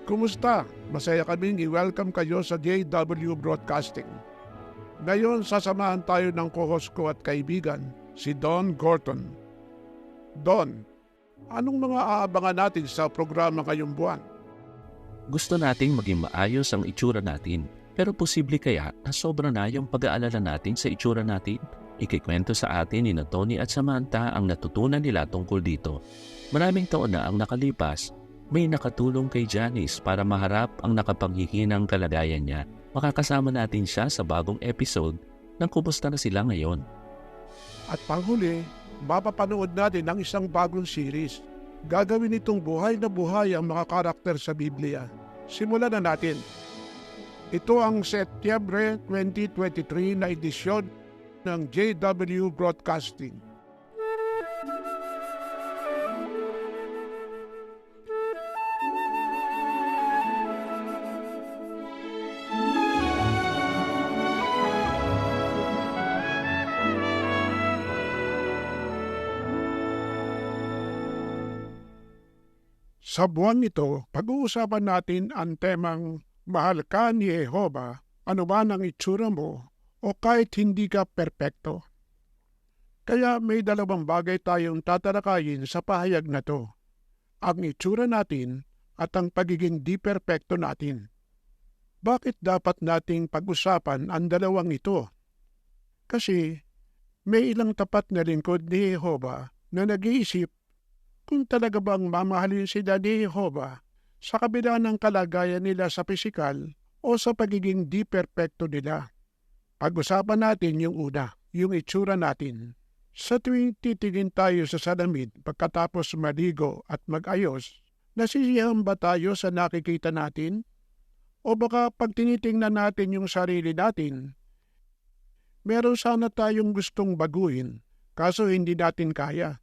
Kumusta? Masaya kaming i-welcome kayo sa JW Broadcasting. Ngayon, sasamahan tayo ng co-host ko at kaibigan, si Don Gorton. Don, anong mga aabangan natin sa programa ngayong buwan? Gusto nating maging maayos ang itsura natin, pero posible kaya na sobra na yung pag-aalala natin sa itsura natin? Ikikwento sa atin ni Tony at Samantha ang natutunan nila tungkol dito. Maraming taon na ang nakalipas, may nakatulong kay Janice para maharap ang nakapanghihinang kalagayan niya. Makakasama natin siya sa bagong episode ng Kumusta na sila ngayon. At panghuli, mapapanood natin ang isang bagong series. Gagawin itong buhay na buhay ang mga karakter sa Biblia. Simulan na natin. Ito ang Setyembre 2023 na edisyon ng JW Broadcasting. Sa buwan ito, pag-uusapan natin ang temang mahal ka ni Jehova, ano man ang itsura mo, o kahit hindi ka perpekto. Kaya may dalawang bagay tayong tatalakayin sa pahayag na to. Ang itsura natin at ang pagiging di perpekto natin. Bakit dapat nating pag-usapan ang dalawang ito? Kasi may ilang tapat na lingkod ni Jehova na nag-iisip kung talaga bang mamahalin sila ni Jehova sa kabila ng kalagayan nila sa pisikal o sa pagiging di perpekto nila. Pag-usapan natin yung una, yung itsura natin. Sa tuwing titingin tayo sa salamin pagkatapos maligo at mag-ayos, nasisiyahan ba tayo sa nakikita natin? O baka pag tinitingnan natin yung sarili natin, meron sana tayong gustong baguhin, kaso hindi natin kaya.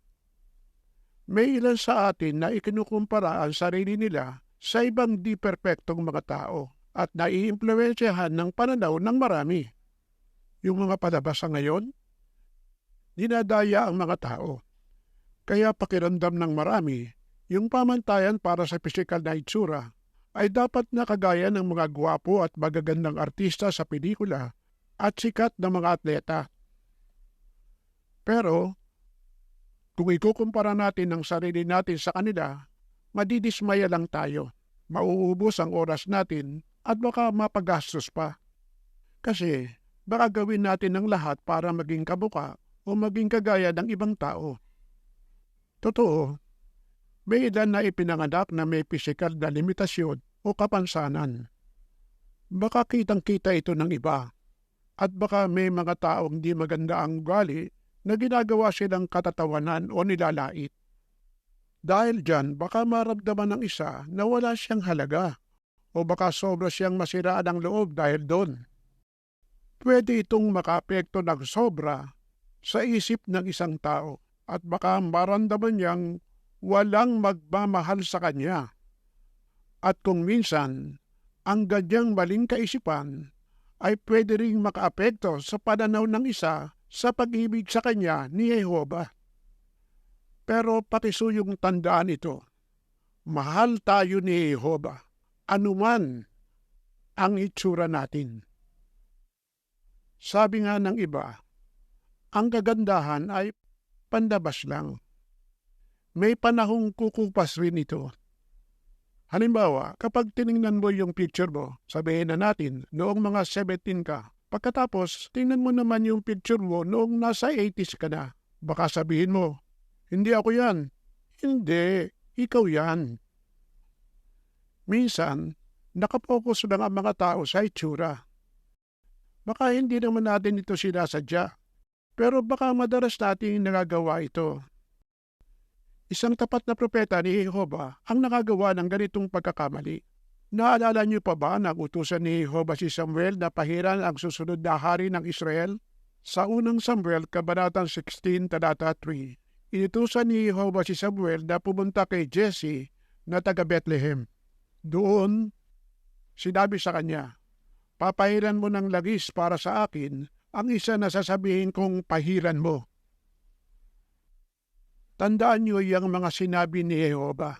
May ilan sa atin na ikinukumpara ang sarili nila sa ibang di perpektong mga tao at naiimpluwensyahan ng pananaw ng marami. Yung mga palabas sa ngayon, dinadaya ang mga tao. Kaya pakiramdam ng marami, yung pamantayan para sa pisikal na itsura ay dapat na kagaya ng mga gwapo at magagandang artista sa pelikula at sikat na mga atleta. Pero kung ikukumpara natin ang sarili natin sa kanila, madidismaya lang tayo. Mauubos ang oras natin at baka mapagastos pa. Kasi baka gawin natin ang lahat para maging kabuka o maging kagaya ng ibang tao. Totoo, may ilan na ipinanganak na may pisikal na limitasyon o kapansanan. Baka kitang-kita ito ng iba at baka may mga taong di maganda ang ugali na ginagawa silang katatawanan o nilalait. Dahil dyan, baka maramdaman ng isa na wala siyang halaga o baka sobra siyang masiraan ang loob dahil doon. Pwede itong makaapekto ng sobra sa isip ng isang tao at baka maramdaman niyang walang magmamahal sa kanya. At kung minsan, ang ganyang maling kaisipan ay pwede ring makaapekto sa pananaw ng isa sa pag-ibig sa kanya ni Jehova. Pero pakisuyong tandaan ito, mahal tayo ni Jehova, anuman ang itsura natin. Sabi nga ng iba, ang kagandahan ay pandabas lang. May panahong kukupas rin ito. Halimbawa, kapag tiningnan mo yung picture mo, sabihin na natin, noong mga 17 ka, pagkatapos, tingnan mo naman yung picture mo noong nasa 80s ka na. Baka sabihin mo, hindi ako yan. Hindi, ikaw yan. Minsan, nakapokus lang ang mga tao sa itsura. Baka hindi naman natin ito sinasadya, pero baka madalas natin nagagawa ito. Isang tapat na propeta ni Jehova ang nakagawa ng ganitong pagkakamali. Naalala niyo pa ba na utusan ni Jehova si Samuel na pahiran ang susunod na hari ng Israel? Sa unang Samuel, Kabanatang 16, talata 3, inutusan ni Jehova si Samuel na pumunta kay Jesse na taga Bethlehem. Doon, sinabi sa kanya, papahiran mo ng lagis para sa akin ang isa na sasabihin kong pahiran mo. Tandaan niyo yung mga sinabi ni Jehova.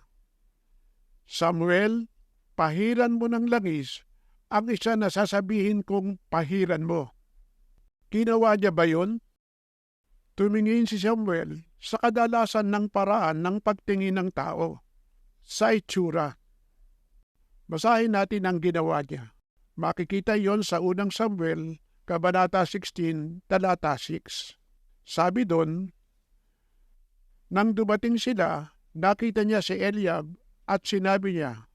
Samuel, pahiran mo ng langis ang isa na sasabihin kong pahiran mo. Ginawa niya ba yun? Tumingin si Samuel sa kadalasan ng paraan ng pagtingin ng tao, sa itsura. Basahin natin ang ginawa niya. Makikita yon sa unang Samuel, Kabanata 16, talata 6. Sabi doon, nang dumating sila, nakita niya si Eliab at sinabi niya,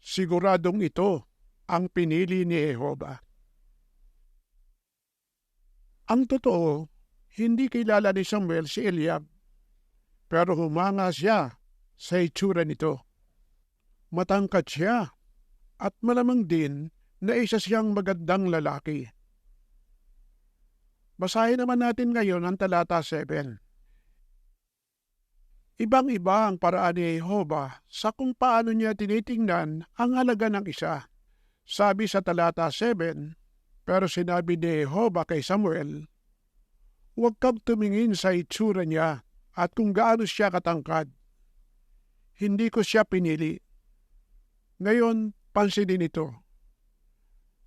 siguradong ito ang pinili ni Jehovah. Ang totoo, hindi kilala ni Samuel si Eliab, pero humanga siya sa itsura nito. Matangkad siya at malamang din na isa siyang magandang lalaki. Basahin naman natin ngayon ang talata 7. Ibang-iba ang paraan ni Jehovah sa kung paano niya tinitingnan ang halaga ng isa. Sabi sa talata 7, pero sinabi ni Jehovah kay Samuel, huwag kang tumingin sa itsura niya at kung gaano siya katangkad. Hindi ko siya pinili. Ngayon, pansinin ito.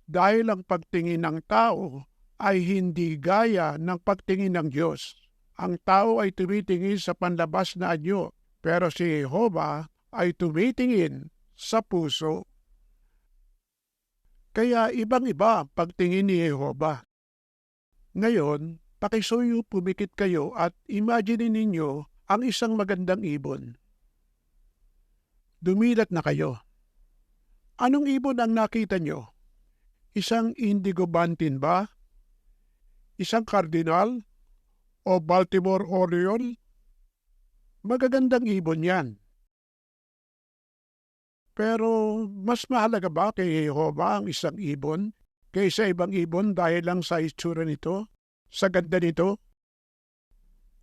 Dahil ang pagtingin ng tao ay hindi gaya ng pagtingin ng Diyos. Ang tao ay tumitingin sa panlabas na anyo, pero si Jehovah ay tumitingin sa puso. Kaya ibang-iba ang pagtingin ni Jehovah. Ngayon, pakisuyo pumikit kayo at imagine ninyo ang isang magandang ibon. Dumilat na kayo. Anong ibon ang nakita nyo? Isang indigo bunting ba? Isang cardinal? O Baltimore Oriole? Magagandang ibon yan. Pero mas mahalaga ba kay Jehovah ang isang ibon kaysa ibang ibon dahil lang sa itsura nito, sa ganda nito?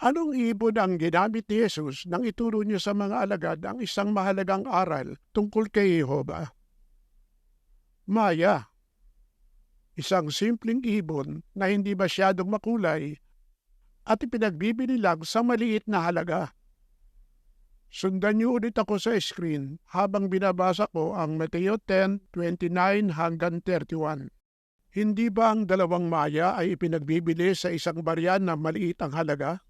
Anong ibon ang ginamit ni Jesus nang ituro niya sa mga alagad ang isang mahalagang aral tungkol kay Jehovah? Maya. Isang simpleng ibon na hindi masyadong makulay at ipinagbibili lang sa maliit na halaga. Sundan niyo ulit ako sa screen habang binabasa ko ang Mateo 10:29 hanggang 31. Hindi ba ang dalawang maya ay ipinagbibili sa isang barya na maliit ang halaga?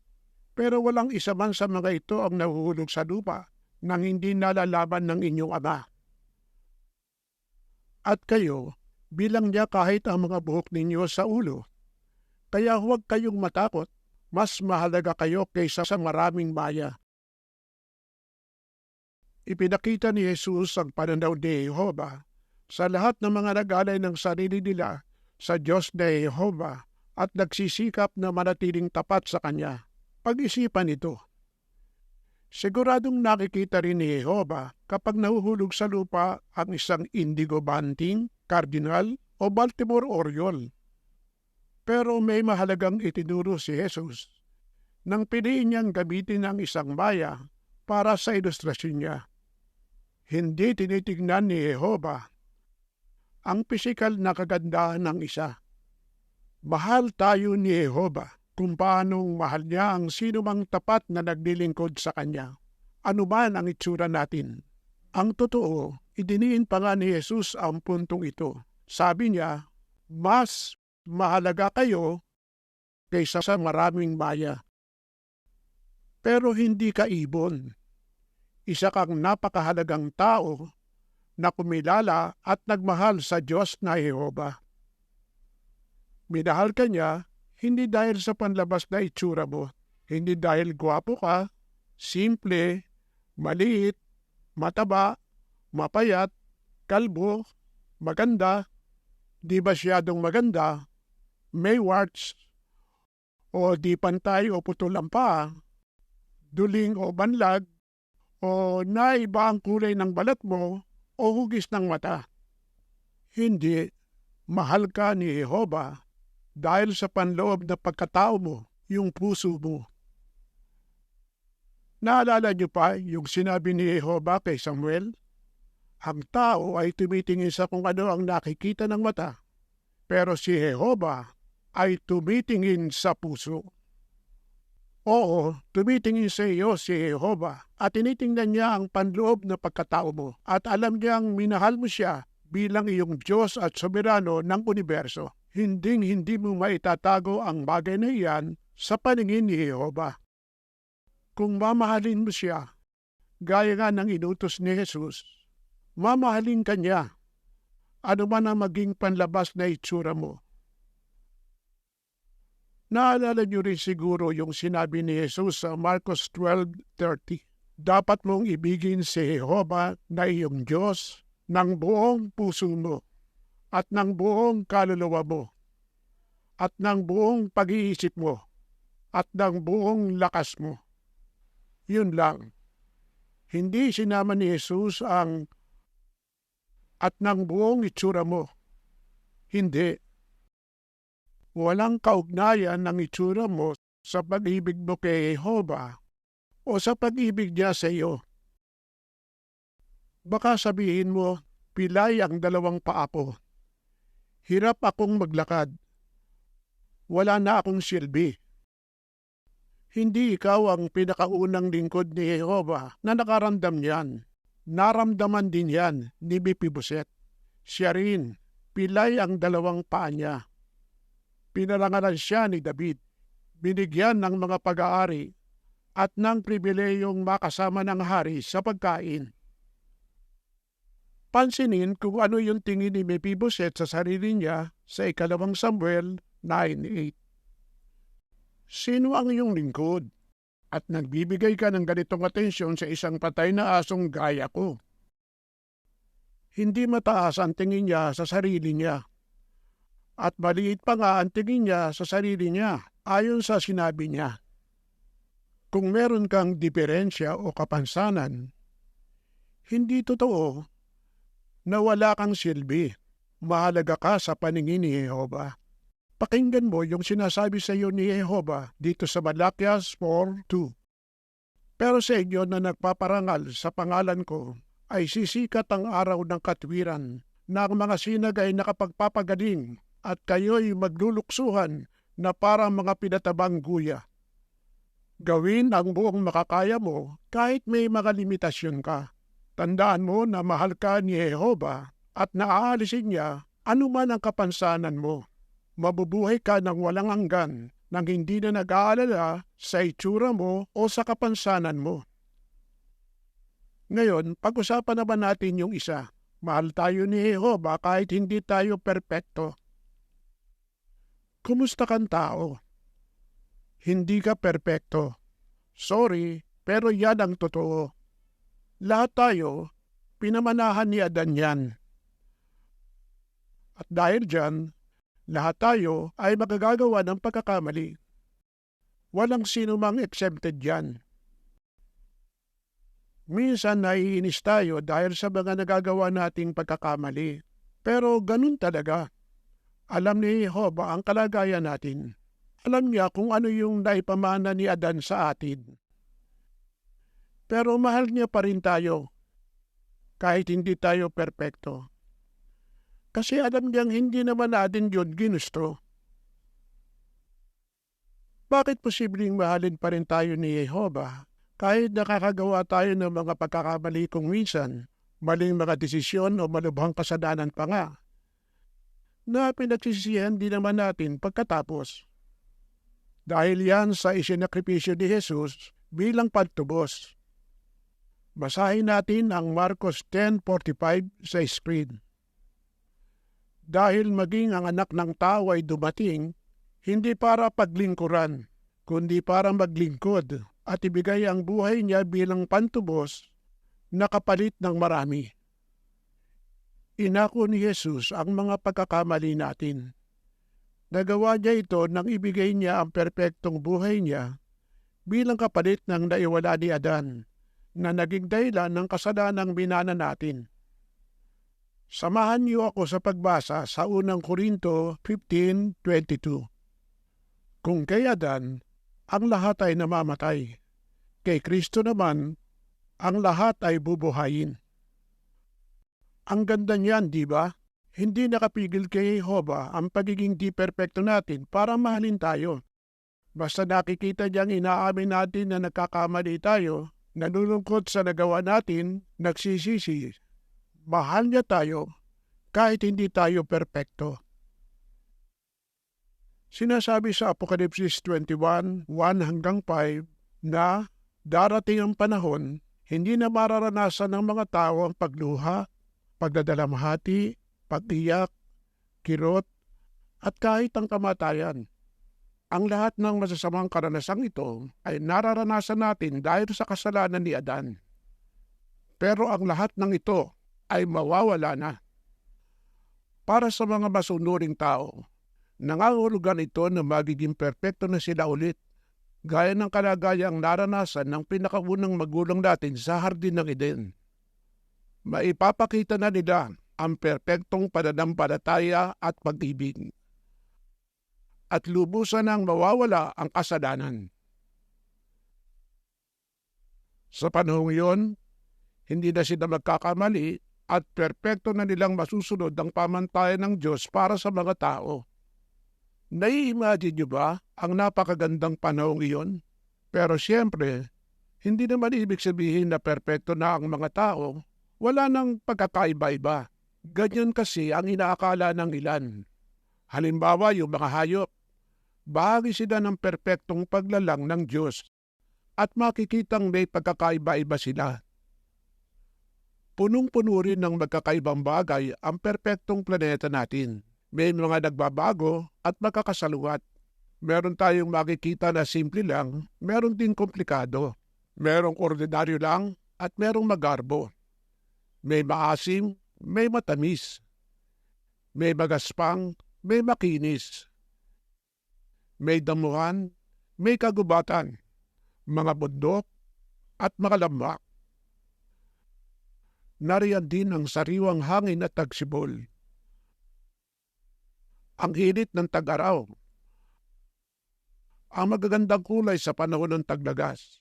Pero walang isa man sa mga ito ang nahuhulog sa lupa nang hindi nalalaman ng inyong ama. At kayo, bilang niya kahit ang mga buhok ninyo sa ulo. Kaya huwag kayong matakot, mas mahalaga kayo kaysa sa maraming maya. Ipinakita ni Jesus ang pananaw ni Jehovah sa lahat ng mga nag-alay ng sarili nila sa Diyos na Jehovah at nagsisikap na manatiling tapat sa Kanya. Pag-isipan ito. Siguradong nakikita rin ni Jehovah kapag nahuhulog sa lupa ang isang indigo bunting, cardinal o Baltimore Oriole. Pero may mahalagang itinuro si Jesus nang piliin niyang gamitin ang isang maya para sa ilustrasyon niya. Hindi tinitingnan ni Jehovah ang pisikal na kagandahan ng isa. Mahal tayo ni Jehovah kung paanong mahal niya ang sinumang tapat na naglilingkod sa Kanya. Ano man ang itsura natin. Ang totoo, idiniin pa nga ni Jesus ang puntong ito. Sabi niya, mas mahalaga kayo kaysa sa maraming maya. Pero hindi ka ibon. Isa kang napakahalagang tao na kumilala at nagmahal sa Diyos na Jehovah. Minahal ka niya hindi dahil sa panlabas na itsura mo, hindi dahil gwapo ka, simple, maliit, mataba, mapayat, kalbo, maganda, di masyadong maganda, may warts, o di pantay o putol ang paa, duling o banlag, o naiba ang kulay ng balat mo o hugis ng mata. Hindi, mahal ka ni Jehovah dahil sa panloob na pagkatao mo, yung puso mo. Naalala niyo pa yung sinabi ni Jehovah kay Samuel? Ang tao ay tumitingin sa kung ano ang nakikita ng mata, pero si Jehovah ay tumitingin sa puso. Oo, tumitingin sa iyo si Jehova at tinitingnan niya ang panloob na pagkatao mo at alam niyang minahal mo siya bilang iyong Diyos at soberano ng universo. Hindi mo maitatago ang bagay na iyan sa paningin ni Jehova. Kung mamahalin mo siya, gaya nga ng inutos ni Jesus, mamahalin ka niya, ano man ang maging panlabas na itsura mo. Naalala niyo rin siguro yung sinabi ni Jesus sa Marcos 12:30. Dapat mong ibigin si Jehova na iyong Diyos ng buong puso mo at ng buong kaluluwa mo at ng buong pag-iisip mo at ng buong lakas mo. Yun lang. Hindi sinama ni Jesus ang at ng buong itsura mo. Hindi. Walang kaugnayan ng itsura mo sa pag-ibig mo kay Jehova o sa pag-ibig niya sa iyo. Baka sabihin mo, pilay ang dalawang paa ko. Hirap akong maglakad. Wala na akong silbi. Hindi ikaw ang pinakaunang lingkod ni Jehova na nakaramdam niyan. Naramdaman din yan ni Mephibosheth. Siya rin, pilay ang dalawang paa niya. Pinarangalan siya ni David, binigyan ng mga pag-aari at ng pribileyong makasama ng hari sa pagkain. Pansinin kung ano yung tingin ni Mephibosheth sa sarili niya sa 2 Samuel 9:8. Sino ang iyong lingkod at nagbibigay ka ng ganitong atensyon sa isang patay na asong gaya ko? Hindi mataas ang tingin niya sa sarili niya. At maliit pa nga ang tingin niya sa sarili niya ayon sa sinabi niya. Kung meron kang diferensya o kapansanan, hindi totoo na wala kang silbi. Mahalaga ka sa paningin ni Jehova. Pakinggan mo yung sinasabi sa iyo ni Jehova dito sa Malakias 4:2. Pero sa inyo na nagpaparangal sa pangalan ko ay sisikat ang araw ng katwiran na ang mga sinag ay nakapagpapagaling at kayo'y magluluksuhan na parang mga pinatabang guya. Gawin ang buong makakaya mo kahit may mga limitasyon ka. Tandaan mo na mahal ka ni Jehova at naaalisin niya anuman ang kapansanan mo. Mabubuhay ka ng walang hanggan nang hindi na nag-aalala sa itsura mo o sa kapansanan mo. Ngayon, pag-usapan naman natin yung isa. Mahal tayo ni Jehova kahit hindi tayo perpekto. Kumusta kang tao? Hindi ka perpekto. Sorry, pero yan ang totoo. Lahat tayo, pinamanahan ni Adan yan. At dahil dyan, lahat tayo ay magagagawa ng pagkakamali. Walang sino mang exempted yan. Minsan naiinis tayo dahil sa mga nagagawa nating pagkakamali. Pero ganun talaga. Alam ni Jehova ang kalagayan natin. Alam niya kung ano yung naipamana ni Adan sa atin. Pero mahal niya pa rin tayo, kahit hindi tayo perpekto. Kasi alam niyang hindi naman natin yun ginusto. Bakit posibleng mahalin pa rin tayo ni Jehova, kahit nakakagawa tayo ng mga pagkakamali kung minsan, maling mga desisyon o malubhang kasalanan pa nga, na pinagsisihan din naman natin pagkatapos. Dahil yan sa isinakripisyo ni Jesus bilang pagtubos. Basahin natin ang Marcos 10:45 sa screen. Dahil maging ang anak ng tao ay dumating, hindi para paglingkuran, kundi para maglingkod at ibigay ang buhay niya bilang pantubos na kapalit ng marami. Inako ni Jesus ang mga pagkakamali natin. Nagawa niya ito nang ibigay niya ang perpektong buhay niya bilang kapalit ng naiwala ni Adan na naging dahilan ng kasalanang binana natin. Samahan niyo ako sa pagbasa sa unang Korinto 15:22. Kung kay Adan, ang lahat ay namamatay. Kay Kristo naman, ang lahat ay bubuhayin. Ang ganda niyan, di ba? Hindi nakapigil kay Jehova ang pagiging di perpekto natin para mahalin tayo. Basta nakikita niyang inaamin natin na nagkakamali tayo, nalulungkot sa nagawa natin, nagsisisi. Mahal niya tayo kahit hindi tayo perpekto. Sinasabi sa Apokalipsis 21:1 hanggang 5 na darating ang panahon, hindi na mararanasan ng mga tao ang pagluha, pagdadalamhati, pag-iyak, kirot, at kahit ang kamatayan. Ang lahat ng masasamang karanasang ito ay nararanasan natin dahil sa kasalanan ni Adan. Pero ang lahat ng ito ay mawawala na. Para sa mga masunuring tao, nangangahulugan ito na magiging perpekto na sila ulit, gaya ng kalagayang naranasan ng pinakaunang magulang natin sa Hardin ng Eden. Maipapakita na nila ang perpektong pananampalataya at pag-ibig. At lubusan nang mawawala ang kasalanan. Sa panahong iyon, hindi na sila magkakamali at perpekto na nilang masusunod ang pamantayan ng Diyos para sa mga tao. Nai-imagine niyo ba ang napakagandang panahong iyon? Pero siyempre, hindi naman ibig sabihin na perpekto na ang mga tao, wala nang pagkakaiba-iba. Ganyan kasi ang inaakala ng ilan. Halimbawa, yung mga hayop, bahagi sila ng perpektong paglalang ng Diyos at makikitang may pagkakaiba-iba sila. Punong-puno rin ng magkakaibang bagay ang perpektong planeta natin. May mga nagbabago at magkakasaluwat. Meron tayong makikita na simple lang, meron din komplikado. Merong ordinaryo lang at merong magarbo. May maasim, may matamis. May magaspang, may makinis. May damuhan, may kagubatan, mga bundok at mga lambak. Nariyan din ang sariwang hangin at tagsibol. Ang init ng tag-araw. Ang magagandang kulay sa panahon ng taglagas.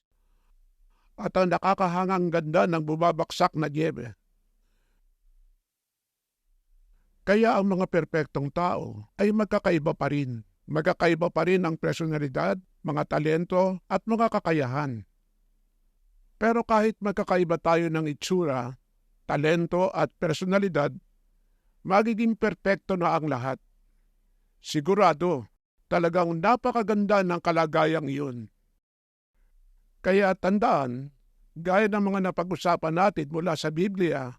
At ang nakakahangang ganda ng bumabaksak na niyebe. Kaya ang mga perpektong tao ay magkakaiba pa rin. Magkakaiba pa rin ang personalidad, mga talento at mga kakayahan. Pero kahit magkakaiba tayo ng itsura, talento at personalidad, magiging perpekto na ang lahat. Sigurado, talagang napakaganda ng kalagayang iyon. Kaya tandaan, gaya ng mga napag-usapan natin mula sa Biblia,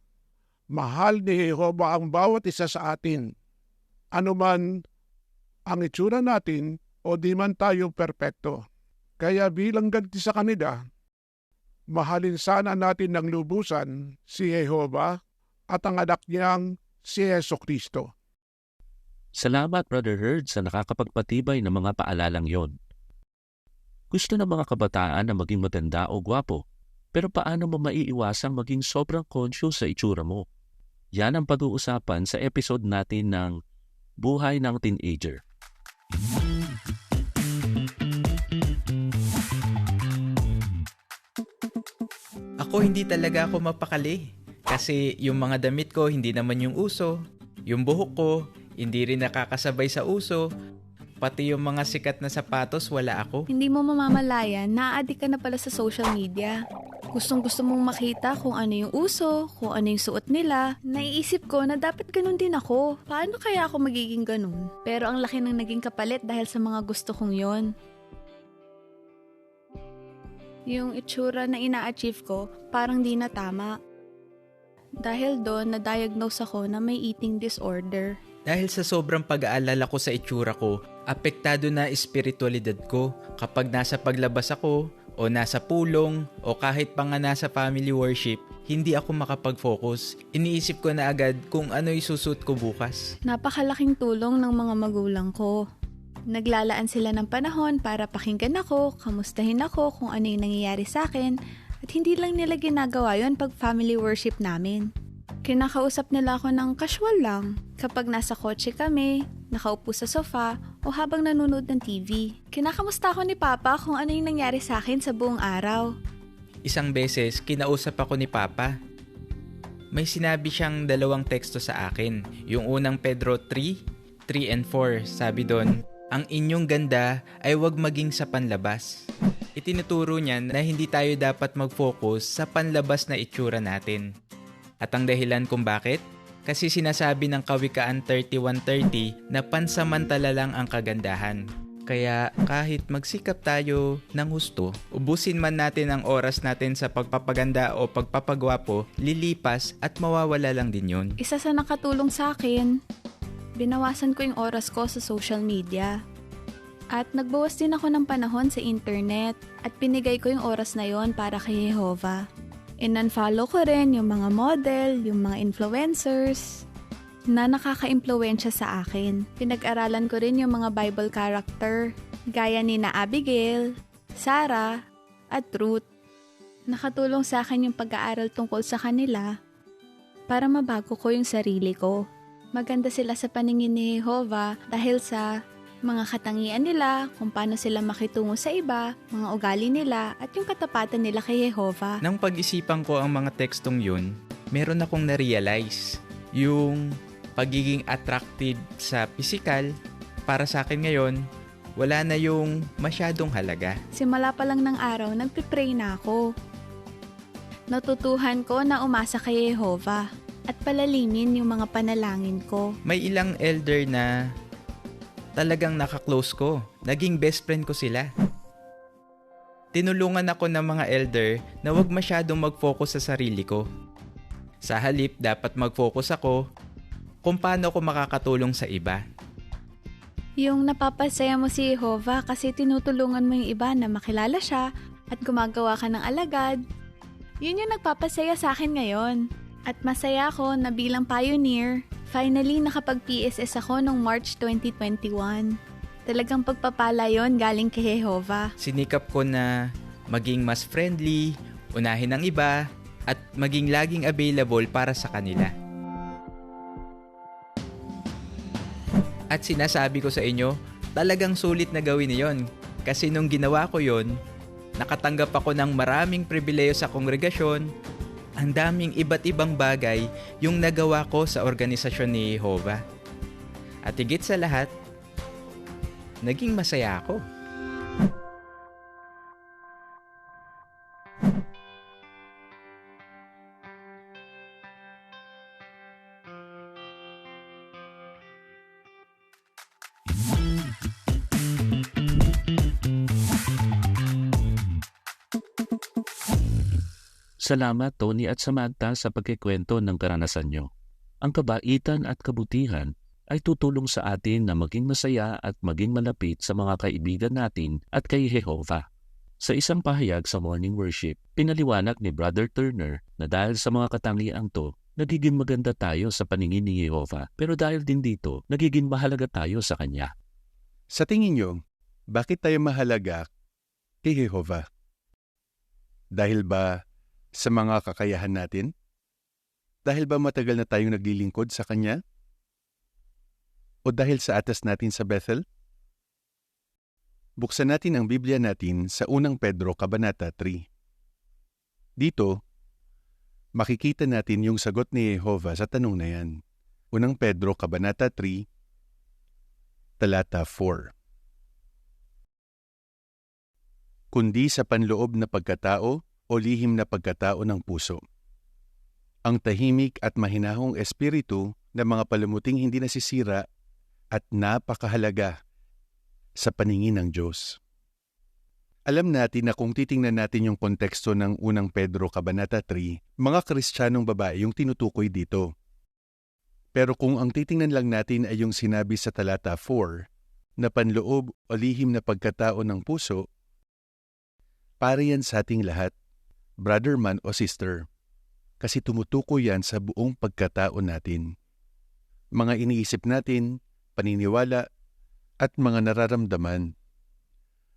mahal ni Jehova ang bawat isa sa atin. Anuman ang itsura natin o di man tayo perpekto. Kaya bilang ganti sa kanila, mahalin sana natin ng lubusan si Jehova at ang anak niyang si Jesucristo. Salamat, Brother Herd, sa nakakapagpatibay ng mga paalalang yon. Gusto ng mga kabataan na maging maganda o gwapo, pero paano mo maiiwasang maging sobrang conscious sa itsura mo? Yan ang pag-uusapan sa episode natin ng Buhay ng Teenager. Ako hindi talaga ako mapakali. Kasi yung mga damit ko hindi naman yung uso. Yung buhok ko hindi rin nakakasabay sa uso. Pati yung mga sikat na sapatos wala ako. Hindi mo mamamalayan, na-addict ka na pala sa social media. Gustong-gusto mong makita kung ano yung uso, kung ano yung suot nila. Naiisip ko na dapat ganun din ako. Paano kaya ako magiging ganun? Pero ang laki ng naging kapalit dahil sa mga gusto kong yon. Yung itsura na ina-achieve ko, parang di na tama. Dahil doon, na-diagnose ako na may eating disorder. Dahil sa sobrang pag-aalala ko sa itsura ko, apektado na espiritualidad ko. Kapag nasa paglabas ako, o nasa pulong, o kahit pa nga nasa family worship, hindi ako makapag-focus. Iniisip ko na agad kung ano isusuot ko bukas. Napakalaking tulong ng mga magulang ko. Naglalaan sila ng panahon para pakinggan ako, kamustahin ako kung ano yung nangyayari sa akin, at hindi lang nila ginagawa yon pag family worship namin. Kinakausap nila ako ng casual lang kapag nasa kotse kami, nakaupo sa sofa, o habang nanonood ng TV. Kinakamusta ako ni Papa kung ano yung nangyari sa akin sa buong araw. Isang beses, kinausap ako ni Papa. May sinabi siyang 2 teksto sa akin. Yung unang Pedro 3 and 4, sabi doon, Ang inyong ganda ay huwag maging sa panlabas. Itinuturo niya na hindi tayo dapat mag-focus sa panlabas na itsura natin. At ang dahilan kung bakit? Kasi sinasabi ng Kawikaan 31:30 na pansamantala lang ang kagandahan. Kaya kahit magsikap tayo ng husto, ubusin man natin ang oras natin sa pagpapaganda o pagpapagwapo, lilipas at mawawala lang din yun. Isa sa nakatulong sa akin, binawasan ko yung oras ko sa social media. At nagbawas din ako ng panahon sa internet at pinigay ko yung oras na yon para kay Jehovah. In-unfollow ko rin yung mga model, yung mga influencers na nakaka-impluwensya sa akin. Pinag-aralan ko rin yung mga Bible character gaya ni na Abigail, Sarah, at Ruth. Nakatulong sa akin yung pag-aaral tungkol sa kanila para mabago ko yung sarili ko. Maganda sila sa paningin ni Jehovah dahil sa mga katangian nila, kung paano sila makitungo sa iba, mga ugali nila, at yung katapatan nila kay Jehovah. Nang pag-isipan ko ang mga tekstong yun, meron akong na-realize. Yung pagiging attractive sa physical, para sa akin ngayon, wala na yung masyadong halaga. Simula pa lang ng araw, nagpipray na ako. Natutuhan ko na umasa kay Jehovah at palalimin yung mga panalangin ko. May ilang elder na talagang nakaklose ko. Naging best friend ko sila. Tinulungan ako ng mga elder na wag masyadong mag-focus sa sarili ko. Sa halip, dapat mag-focus ako kung paano ko makakatulong sa iba. Yung napapasaya mo si Jehovah kasi tinutulungan mo yung iba na makilala siya at gumagawa ka ng alagad. Yun yung nagpapasaya sa akin ngayon. At masaya ako na bilang pioneer, finally nakapag-PSS ako noong March 2021. Talagang pagpapala yon galing kay Jehovah. Sinikap ko na maging mas friendly, unahin ang iba, at maging laging available para sa kanila. At sinasabi ko sa inyo, talagang sulit na gawin niyon. Kasi nung ginawa ko yon, nakatanggap ako ng maraming pribileyo sa kongregasyon. Ang daming iba't ibang bagay yung nagawa ko sa organisasyon ni Jehovah. At higit sa lahat, naging masaya ako. Salamat Tony at Samantha sa pagkikwento ng karanasan nyo. Ang kabaitan at kabutihan ay tutulong sa atin na maging masaya at maging malapit sa mga kaibigan natin at kay Jehovah. Sa isang pahayag sa morning worship, pinaliwanag ni Brother Turner na dahil sa mga katangiang to, nagiging maganda tayo sa paningin ni Jehovah, pero dahil din dito, nagiging mahalaga tayo sa Kanya. Sa tingin nyo, bakit tayo mahalaga kay Jehovah? Dahil ba sa mga kakayahan natin? Dahil ba matagal na tayong naglilingkod sa Kanya? O dahil sa atas natin sa Bethel? Buksan natin ang Biblia natin sa unang Pedro Kabanata 3. Dito, makikita natin yung sagot ni Jehovah sa tanong na yan. Unang Pedro Kabanata 3, talata 4. Kundi sa panloob na pagkatao o lihim na pagkatao ng puso. Ang tahimik at mahinahong espiritu ng mga palumuting hindi nasisira at napakahalaga sa paningin ng Diyos. Alam natin na kung titingnan natin yung konteksto ng unang Pedro Kabanata 3, mga Kristiyanong babae yung tinutukoy dito. Pero kung ang titingnan lang natin ay yung sinabi sa talata 4, na panloob o lihim na pagkatao ng puso, para yan sa ating lahat, brother man o sister, kasi tumutukoy yan sa buong pagkatao natin. Mga iniisip natin, paniniwala, at mga nararamdaman.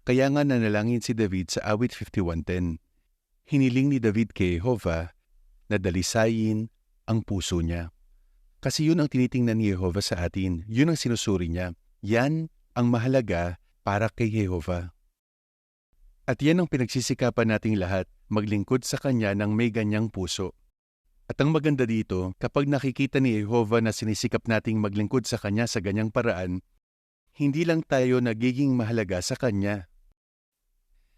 Kaya nga nanalangin si David sa awit 51:10. Hiniling ni David kay Jehovah na dalisayin ang puso niya. Kasi yun ang tinitingnan ni Jehovah sa atin, yun ang sinusuri niya. Yan ang mahalaga para kay Jehovah. At yan ang pinagsisikapan nating lahat, maglingkod sa Kanya ng may ganyang puso. At ang maganda dito, kapag nakikita ni Jehovah na sinisikap nating maglingkod sa Kanya sa ganyang paraan, hindi lang tayo nagiging mahalaga sa Kanya.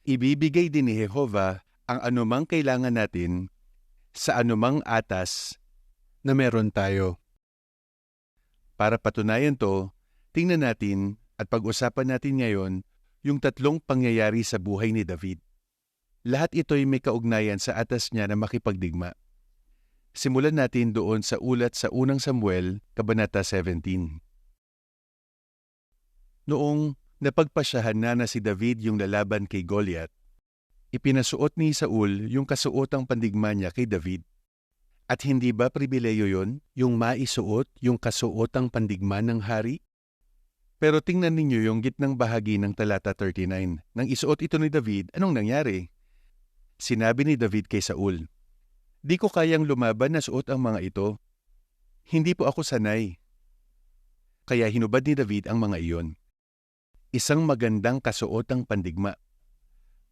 Ibibigay din ni Jehovah ang anumang kailangan natin sa anumang atas na meron tayo. Para patunayan to, tingnan natin at pag-usapan natin ngayon yung 3 pangyayari sa buhay ni David. Lahat ito'y may kaugnayan sa atas niya na makipagdigma. Simulan natin doon sa ulat sa unang Samuel, Kabanata 17. Noong napagpasyahan na si David yung lalaban kay Goliath, ipinasuot ni Saul yung kasuotang pandigma niya kay David. At hindi ba pribileyo yon, yung maisuot yung kasuotang pandigma ng hari? Pero tingnan ninyo yung gitnang bahagi ng talata 39. Nang isuot ito ni David, anong nangyari? Sinabi ni David kay Saul, "Di ko kayang lumaban na suot ang mga ito. Hindi po ako sanay." Kaya hinubad ni David ang mga iyon. Isang magandang kasuotang pandigma.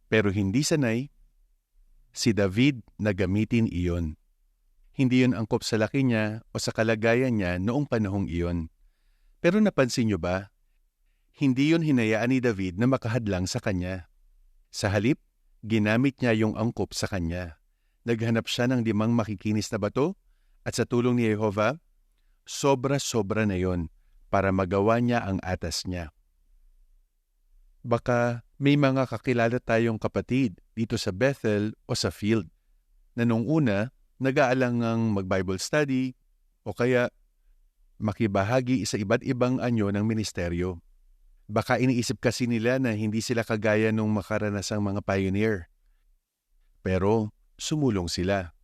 Pero hindi sanay, si David na gamitin iyon. Hindi yun angkop sa laki niya o sa kalagayan niya noong panahong iyon. Pero napansin niyo ba? Hindi yun hinayaan ni David na makahadlang sa kanya. Sa halip, ginamit niya yung angkop sa kanya. Naghanap siya ng 5 makikinis na bato at sa tulong ni Jehovah, sobra-sobra na yon para magawa niya ang atas niya. Baka may mga kakilala tayong kapatid dito sa Bethel o sa field na nung una nag-aalangang mag-Bible study o kaya makibahagi sa iba't ibang anyo ng ministeryo. Baka iniisip kasi nila na hindi sila kagaya nung makaranasang mga pioneer. Pero sumulong sila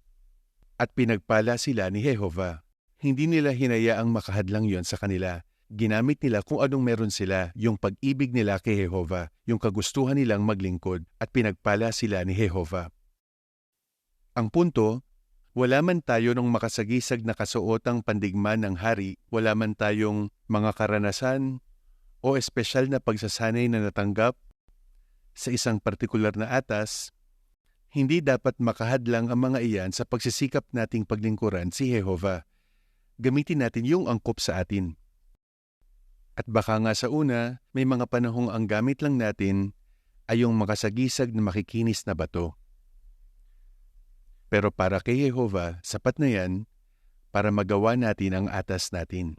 at pinagpala sila ni Jehovah. Hindi nila hinayaang makahadlang yon sa kanila. Ginamit nila kung anong meron sila, yung pag-ibig nila kay Jehovah, yung kagustuhan nilang maglingkod at pinagpala sila ni Jehovah. Ang punto, wala man tayo ng makasagisag na kasuotang pandigma ng hari, wala man tayong mga karanasan o espesyal na pagsasanay na natanggap sa isang partikular na atas, hindi dapat makahadlang ang mga iyan sa pagsisikap nating paglingkuran si Jehovah. Gamitin natin yung angkop sa atin. At baka nga sa una, may mga panahong ang gamit lang natin ay yung makasagisag na makikinis na bato. Pero para kay Jehovah, sapat na yan para magawa natin ang atas natin.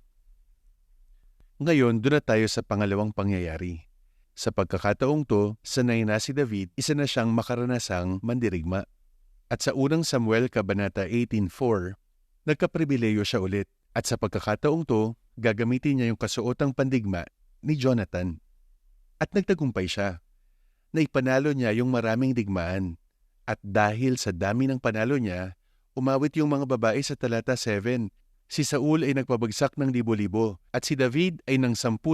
Ngayon, doon na tayo sa pangalawang pangyayari. Sa pagkakataong to, sanay na si David, isa na siyang makaranasang mandirigma. At sa unang Samuel, Kabanata 18:4, nagkapribileyo siya ulit. At sa pagkakataong to, gagamitin niya yung kasuotang pandigma ni Jonathan. At nagtagumpay siya. Naipanalo niya yung maraming digmaan. At dahil sa dami ng panalo niya, umawit yung mga babae sa talata 7. Si Saul ay nagpabagsak ng 10,000 at si David ay ng 10,000.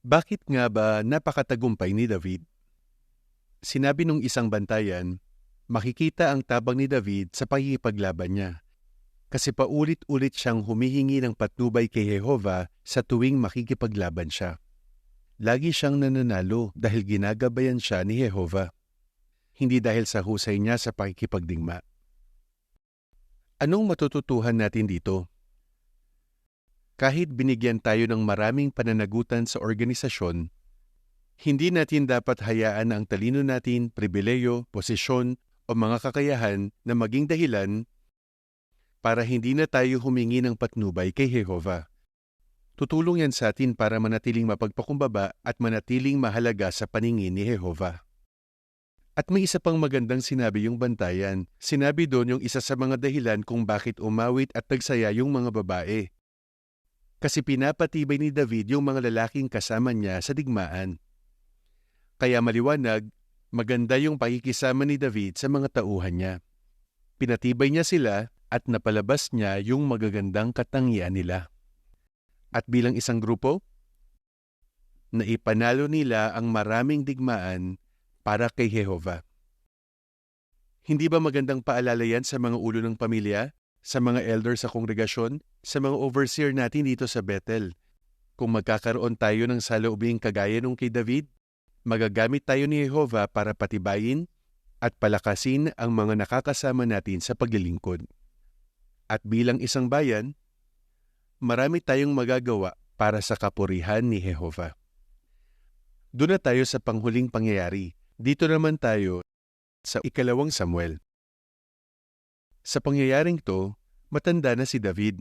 Bakit nga ba napakatagumpay ni David? Sinabi nung isang bantayan, makikita ang tabang ni David sa pagkikipaglaban niya. Kasi paulit-ulit siyang humihingi ng patnubay kay Jehovah sa tuwing makikipaglaban siya. Lagi siyang nananalo dahil ginagabayan siya ni Jehovah. Hindi dahil sa husay niya sa pakikipagdigma. Anong matututuhan natin dito? Kahit binigyan tayo ng maraming pananagutan sa organisasyon, hindi natin dapat hayaan ang talino natin, pribileyo, posisyon o mga kakayahan na maging dahilan para hindi na tayo humingi ng patnubay kay Jehovah. Tutulong yan sa atin para manatiling mapagpakumbaba at manatiling mahalaga sa paningin ni Jehovah. At may isa pang magandang sinabi yung bantayan. Sinabi doon yung isa sa mga dahilan kung bakit umawit at nagsaya yung mga babae. Kasi pinapatibay ni David yung mga lalaking kasama niya sa digmaan. Kaya maliwanag, maganda yung pakikisama ni David sa mga tauhan niya. Pinatibay niya sila at napalabas niya yung magagandang katangian nila. At bilang isang grupo, naipanalo nila ang maraming digmaan para kay Jehovah. Hindi ba magandang paalala yan sa mga ulo ng pamilya, sa mga elder sa kongregasyon, sa mga overseer natin dito sa Bethel? Kung magkakaroon tayo ng saloobing kagaya nung kay David, magagamit tayo ni Jehovah para patibayin at palakasin ang mga nakakasama natin sa paglilingkod. At bilang isang bayan, marami tayong magagawa para sa kapurihan ni Jehovah. Doon na tayo sa panghuling pangyayari. Dito naman tayo sa 2 Samuel. Sa pangyayaring to, matanda na si David.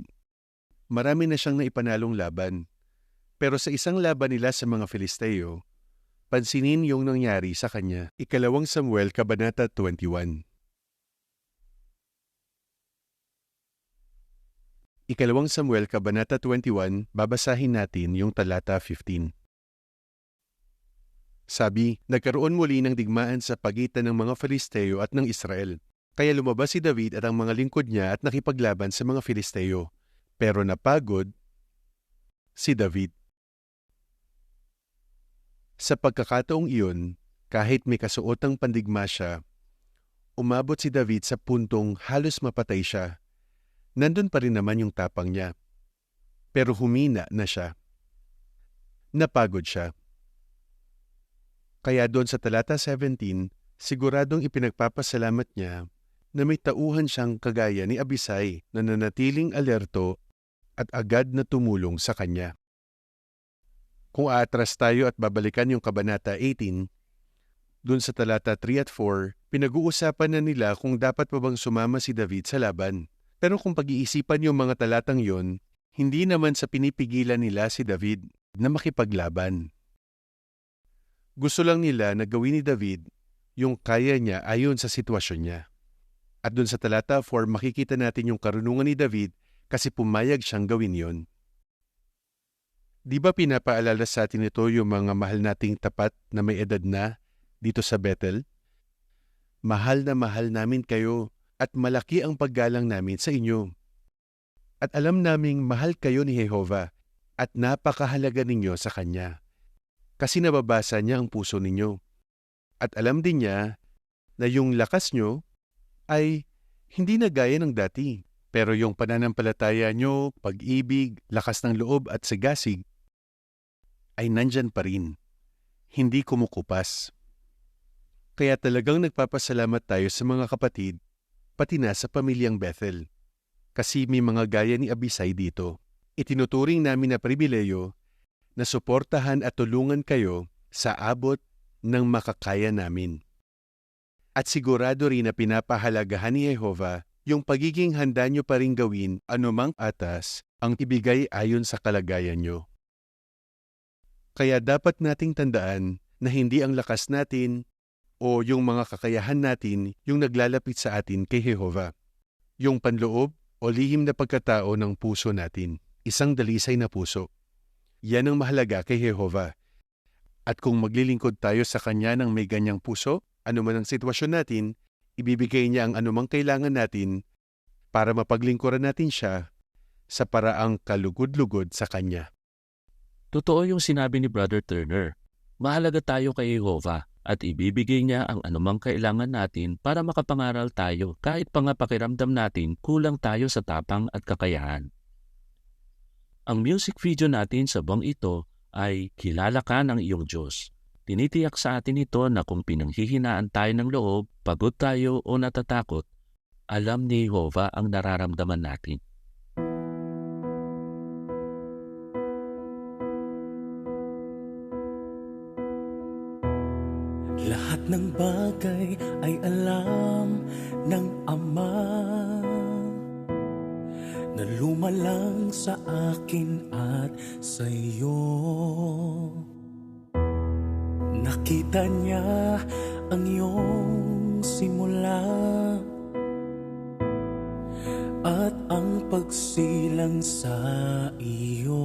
Marami na siyang naipanalong laban. Pero sa isang laban nila sa mga Filisteo, pansinin yung nangyari sa kanya. 2 Samuel, Kabanata 21. 2 Samuel, Kabanata 21, babasahin natin yung talata 15. Sabi, nagkaroon muli ng digmaan sa pagitan ng mga Filisteo at ng Israel. Kaya lumabas si David at ang mga lingkod niya at nakipaglaban sa mga Filisteo. Pero napagod si David. Sa pagkakataong iyon, kahit may kasuotang pandigma siya, umabot si David sa puntong halos mapatay siya. Nandun pa rin naman yung tapang niya. Pero humina na siya. Napagod siya. Kaya doon sa talata 17, siguradong ipinagpapasalamat niya na may tauhan siyang kagaya ni Abisai na nanatiling alerto at agad na tumulong sa kanya. Kung aatras tayo at babalikan yung Kabanata 18, doon sa talata 3 at 4, pinag-uusapan na nila kung dapat pa bang sumama si David sa laban. Pero kung pag-iisipan yung mga talatang yon, hindi naman sa pinipigilan nila si David na makipaglaban. Gusto lang nila na gawin ni David yung kaya niya ayon sa sitwasyon niya. At dun sa talata 4, makikita natin yung karunungan ni David kasi pumayag siyang gawin yon. Di ba pinapaalala sa atin ito yung mga mahal nating tapat na may edad na dito sa Bethel? Mahal na mahal namin kayo at malaki ang paggalang namin sa inyo. At alam naming mahal kayo ni Jehovah at napakahalaga ninyo sa Kanya. Kasi nababasa niya ang puso ninyo. At alam din niya na yung lakas nyo ay hindi na gaya ng dati. Pero yung pananampalataya nyo, pag-ibig, lakas ng loob at sigasig ay nandyan pa rin. Hindi kumukupas. Kaya talagang nagpapasalamat tayo sa mga kapatid, pati na sa pamilyang Bethel. Kasi may mga gaya ni Abisai dito. Itinuturing namin na pribileyo na suportahan at tulungan kayo sa abot ng makakaya namin. At sigurado rin na pinapahalagahan ni Jehovah yung pagiging handa nyo pa rin gawin anumang atas ang ibigay ayon sa kalagayan nyo. Kaya dapat nating tandaan na hindi ang lakas natin o yung mga kakayahan natin yung naglalapit sa atin kay Jehovah. Yung panloob o lihim na pagkatao ng puso natin, isang dalisay na puso. Yan ang mahalaga kay Jehovah. At kung maglilingkod tayo sa Kanya ng may ganyang puso, anuman ang sitwasyon natin, ibibigay niya ang anumang kailangan natin para mapaglingkuran natin siya sa paraang kalugod-lugod sa Kanya. Totoo yung sinabi ni Brother Turner. Mahalaga tayo kay Jehovah at ibibigay niya ang anumang kailangan natin para makapangaral tayo kahit pa nga pakiramdam natin kulang tayo sa tapang at kakayahan. Ang music video natin sa buwang ito ay Kilala Ka ng Iyong Diyos. Tinitiyak sa atin ito na kung pinanghihinaan tayo ng loob, pagod tayo o natatakot, alam ni Jehovah ang nararamdaman natin. Lahat ng bagay ay alam ng Ama na lumalang sa akin at sa iyo. Nakita niya ang iyong simula at ang pagsilang sa iyo.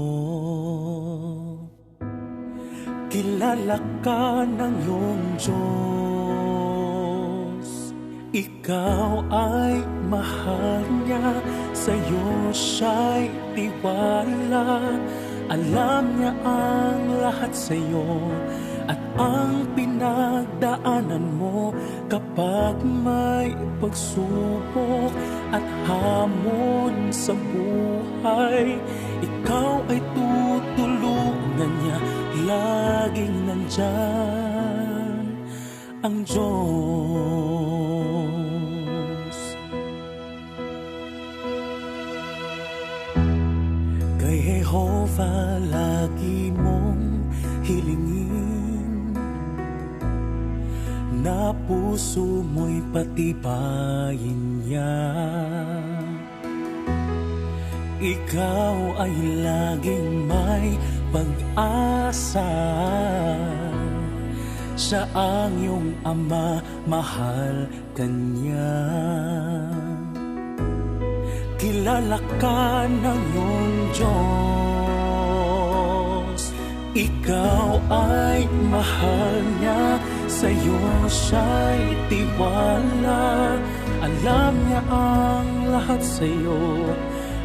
Kilala ka ng iyong Diyos. Ikaw ay mahal niya, sa'yo siya'y tiwala. Alam niya ang lahat sa'yo at ang pinagdaanan mo. Kapag may pagsubok at hamon sa buhay, ikaw ay tutulungan niya. Laging nandyan ang Diyos. Kay Jehovah lagi mong hilingin, na puso mo'y patibayin niya. Ikaw ay laging may pag-asa. Siya ang iyong ama, mahal ka niya. Kilala ka ng iyong Diyos. Ikaw ay mahal niya, sa'yo siya'y tiwala. Alam niya ang lahat sa'yo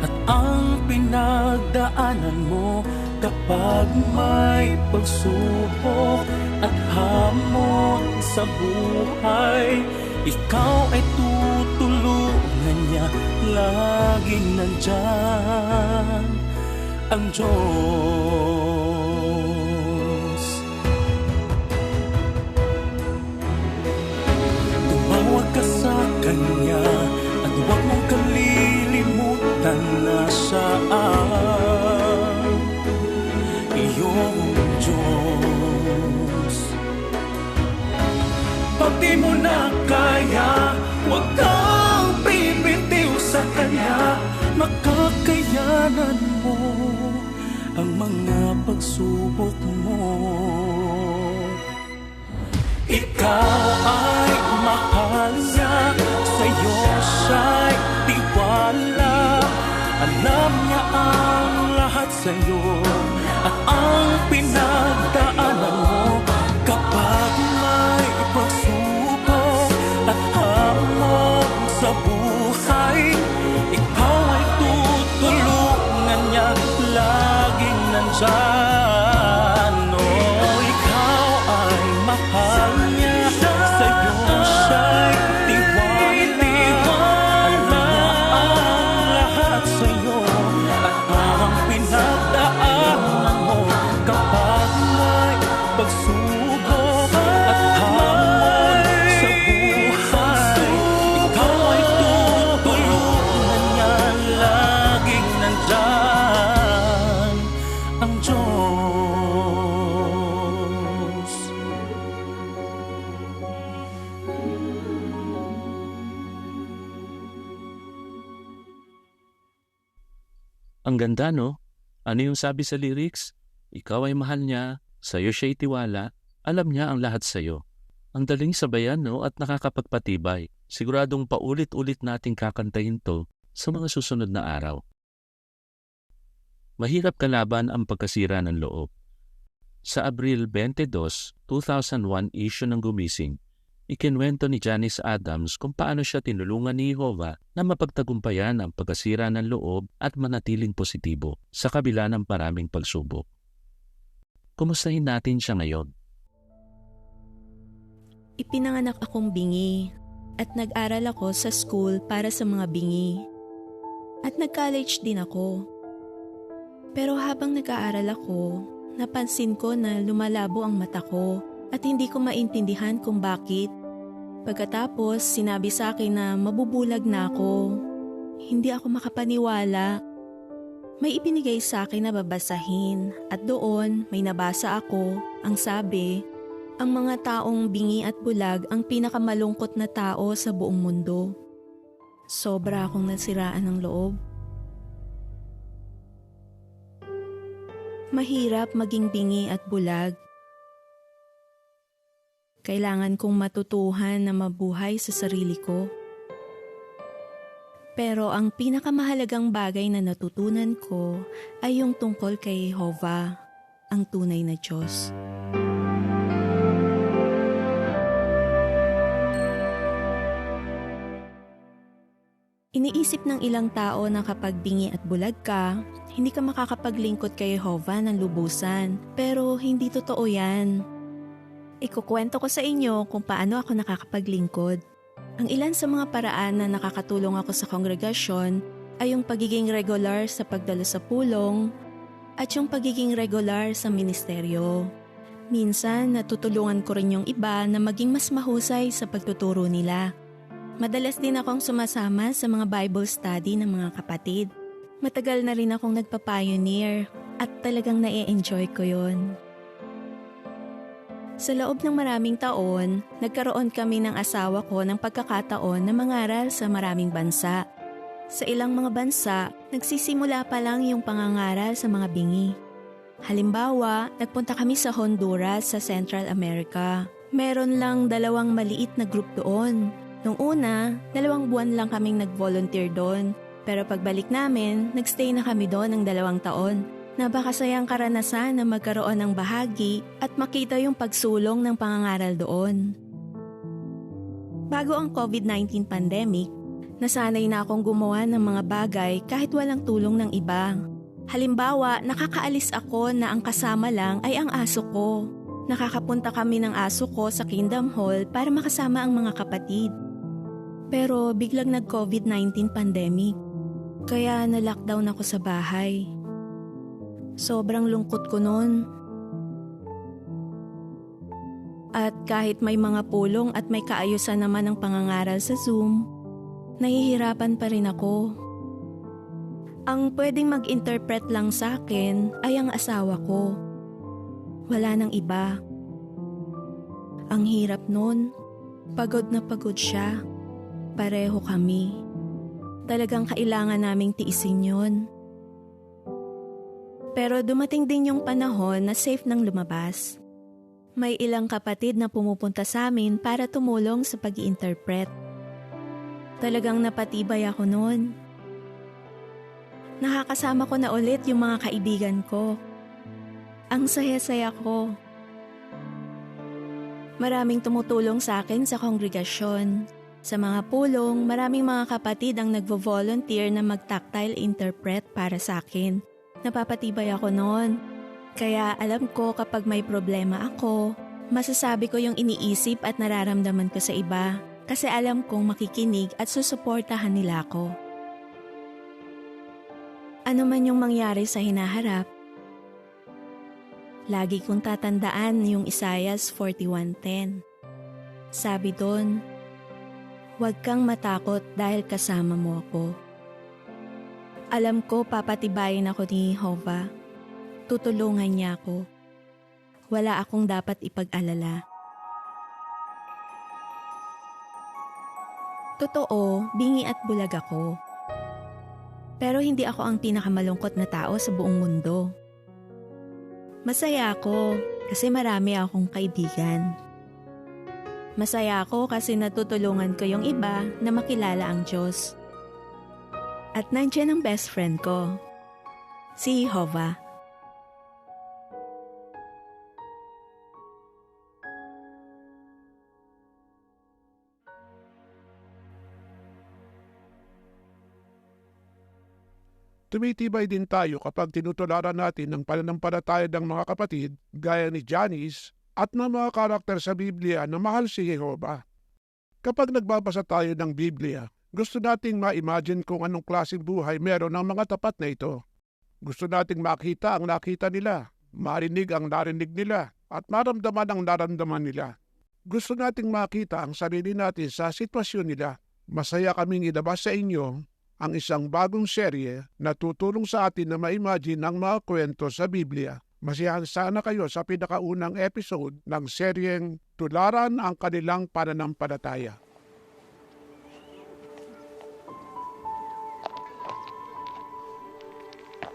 at ang pinagdaanan mo. Kapag may pagsubok at hamon sa buhay, ikaw ay tutulungan niya. Laging nandyan ang Diyos. Tumawag ka sa Kanya at huwag mong kalilimutan na siya ang iyong Diyos. Pag di mo na kaya, huwag kang bibitiw sa Kanya. Makakayanan mo ang mga pagsubok mo. Ikaw ay mahal niya, sa'yo siya'y tiwala. Alam niya ang lahat sa'yo at ang pinagdaanan mo. Kapag may pagsubok at hamon sa buhay, ikaw ay tutulungan niya. Laging nandyan. Oh, ikaw ay mahal niya, sa'yo siya'y tiwala. Alam niya ang lahat sa'yo at ang pinagdaanan mo. Kapag may pagsubok at hamon sa buhay, ikaw ay tutulungan niya. Laging nandyan ang Diyos. Ang ganda, no? Ano yung sabi sa lyrics? Ikaw ay mahal niya, sa'yo siya'y tiwala, alam niya ang lahat sa'yo. Ang daling sabayan, no? At nakakapagpatibay. Siguradong paulit-ulit nating kakantahin to sa mga susunod na araw. Mahirap kalaban ang pagkasira ng loob. Sa Abril 22, 2001 issue ng Gumising, ikinwento ni Janice Adams kung paano siya tinulungan ni Jehovah na mapagtagumpayan ang pagkasira ng loob at manatiling positibo sa kabila ng maraming pagsubok. Kumustahin natin siya ngayon? Ipinanganak akong bingi at nag-aral ako sa school para sa mga bingi. At nag-college din ako. Pero habang nag-aaral ako, napansin ko na lumalabo ang mata ko at hindi ko maintindihan kung bakit. Pagkatapos, sinabi sa akin na mabubulag na ako. Hindi ako makapaniwala. May ibinigay sa akin na babasahin at doon may nabasa ako. Ang sabi, ang mga taong bingi at bulag ang pinakamalungkot na tao sa buong mundo. Sobra akong nasiraan ng loob. Mahirap maging bingi at bulag. Kailangan kong matutuhan na mabuhay sa sarili ko. Pero ang pinakamahalagang bagay na natutunan ko ay yung tungkol kay Jehovah, ang tunay na Diyos. Iniisip ng ilang tao na kapag bingi at bulag ka, hindi ka makakapaglingkod kay Jehovah ng lubusan. Pero hindi totoo yan. Ikukwento ko sa inyo kung paano ako nakakapaglingkod. Ang ilan sa mga paraan na nakakatulong ako sa kongregasyon ay yung pagiging regular sa pagdalo sa pulong at yung pagiging regular sa ministeryo. Minsan, natutulungan ko rin yung iba na maging mas mahusay sa pagtuturo nila. Madalas din akong sumasama sa mga Bible study ng mga kapatid. Matagal na rin akong nagpa-pioneer at talagang na-enjoy ko yon. Sa loob ng maraming taon, nagkaroon kami ng asawa ko ng pagkakataon na mangaral sa maraming bansa. Sa ilang mga bansa, nagsisimula pa lang yung pangangaral sa mga bingi. Halimbawa, nagpunta kami sa Honduras sa Central America. Meron lang 2 maliit na group doon. Nung una, 2 buwan lang kaming nag-volunteer doon. Pero pagbalik namin, nagstay na kami doon ng 2 taon. Napakasayang karanasan na magkaroon ng bahagi at makita yung pagsulong ng pangangaral doon. Bago ang COVID-19 pandemic, nasanay na akong gumawa ng mga bagay kahit walang tulong ng iba. Halimbawa, nakakaalis ako na ang kasama lang ay ang aso ko. Nakakapunta kami ng aso ko sa Kingdom Hall para makasama ang mga kapatid. Pero biglang nag-COVID-19 pandemic, kaya na-lockdown ako sa bahay. Sobrang lungkot ko noon. At kahit may mga pulong at may kaayusan naman ang pangangaral sa Zoom, nahihirapan pa rin ako. Ang pwedeng mag-interpret lang sa akin ay ang asawa ko. Wala nang iba. Ang hirap noon. Pagod na pagod siya. Pareho kami. Talagang kailangan naming tiisin yon. Pero dumating din yung panahon na safe nang lumabas. May ilang kapatid na pumupunta sa amin para tumulong sa pag-i-interpret. Talagang napatibay ako noon. Nakakasama ko na ulit yung mga kaibigan ko. Ang saya-saya ko. Maraming tumutulong sa akin sa kongregasyon. Sa mga pulong, maraming mga kapatid ang nagvo-volunteer na mag-tactile interpret para sa akin. Napapatibay ako noon. Kaya alam ko kapag may problema ako, masasabi ko yung iniisip at nararamdaman ko sa iba kasi alam kong makikinig at susuportahan nila ako. Ano man yung mangyari sa hinaharap, lagi kong tatandaan yung Isaiah 41:10. Sabi doon, "Huwag kang matakot dahil kasama mo ako." Alam ko papatibayin ako ni Jehovah. Tutulungan niya ako. Wala akong dapat ipag-alala. Totoo, bingi at bulag ako. Pero hindi ako ang pinakamalungkot na tao sa buong mundo. Masaya ako kasi marami akong kaibigan. Masaya ako kasi natutulungan ko yung iba na makilala ang Diyos. At nandiyan ang best friend ko, si Jehovah. Tumitibay din tayo kapag tinutularan natin ng pananampalataya ng mga kapatid gaya ni Janice at ng mga karakter sa Biblia na mahal si Jehovah. Kapag nagbabasa tayo ng Biblia, gusto nating ma-imagine kung anong klaseng buhay meron ng mga tapat na ito. Gusto nating makita ang nakita nila, marinig ang narinig nila, at maramdaman ang naramdaman nila. Gusto nating makita ang sarili natin sa sitwasyon nila. Masaya kaming ilabas sa inyo ang isang bagong serye na tutulong sa atin na ma-imagine ang mga kwento sa Biblia. Masiyahan sana kayo sa pinakaunang episode ng seryeng Tularan ang Kanilang Pananampalataya.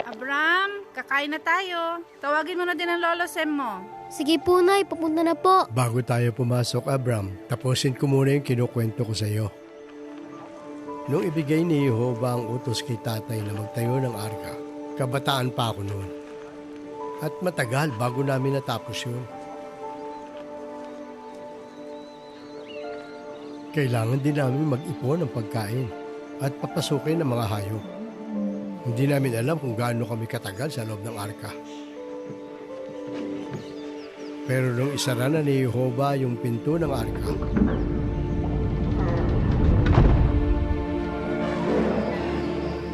Abram, kakain na tayo. Tawagin mo na din ang lolo Sem mo. Sige po, Nay. Papunta na po. Bago tayo pumasok, Abram, tapusin ko muna yung kinukwento ko sa iyo. Nung ibigay ni Jehovah ang utos kay tatay na magtayo ng arka, kabataan pa ako noon. At matagal bago namin natapos yun. Kailangan din namin mag-ipon ng pagkain at papasukin ng mga hayop. Hindi namin alam kung gaano kami katagal sa loob ng arka. Pero nung isara na ni Jehovah yung pinto ng arka,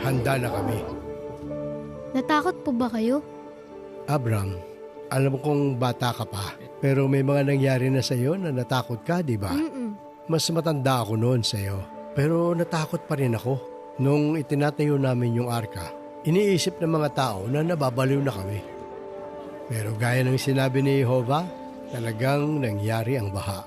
handa na kami. Natakot po ba kayo? Abram, alam kong bata ka pa, pero may mga nangyari na sa iyo na natakot ka, di ba? Mas matanda ako noon sa iyo, pero natakot pa rin ako. Nung itinatayo namin yung arka, Iniisip ng mga tao na nababaliw na kami. Pero gaya ng sinabi ni Jehovah, talagang nangyari ang baha.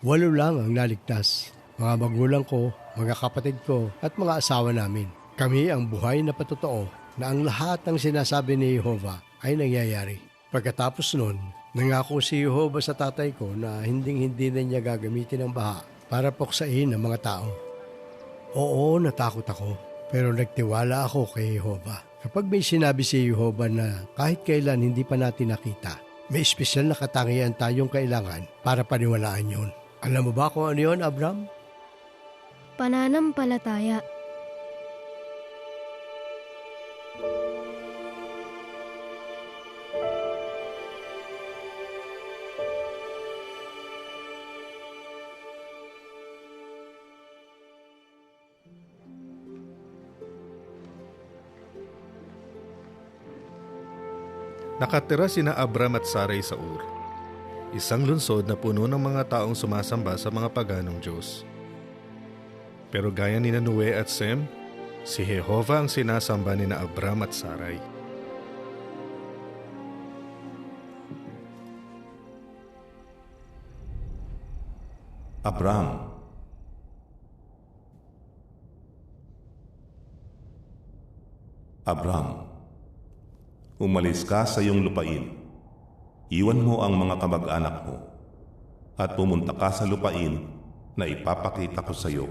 Walo lang ang naligtas. Mga magulang ko, mga kapatid ko, at mga asawa namin. Kami ang buhay na patotoo na ang lahat ng sinasabi ni Jehovah ay nangyayari. Pagkatapos nun, nangako si Jehovah sa tatay ko na hindi na niya gagamitin ang baha para puksain ang mga tao. Oo, natakot ako, pero nagtiwala ako kay Jehovah. Kapag may sinabi si Jehovah na kahit kailan hindi pa natin nakita, may espesyal na katangian tayong kailangan para paniwalaan yun. Alam mo ba kung ano yun, Abram? Pananampalataya. Nakatira sina Abram at Sarai sa Ur, isang lungsod na puno ng mga taong sumasamba sa mga paganong Diyos. Pero gaya ni Noe at Sem, si Jehovah ang sinasamba ni na Abram at Sarai. Abram, Abram, umalis ka sa iyong lupain. Iwan mo ang mga kamag-anak mo at pumunta ka sa lupain na ipapakita ko sa iyo.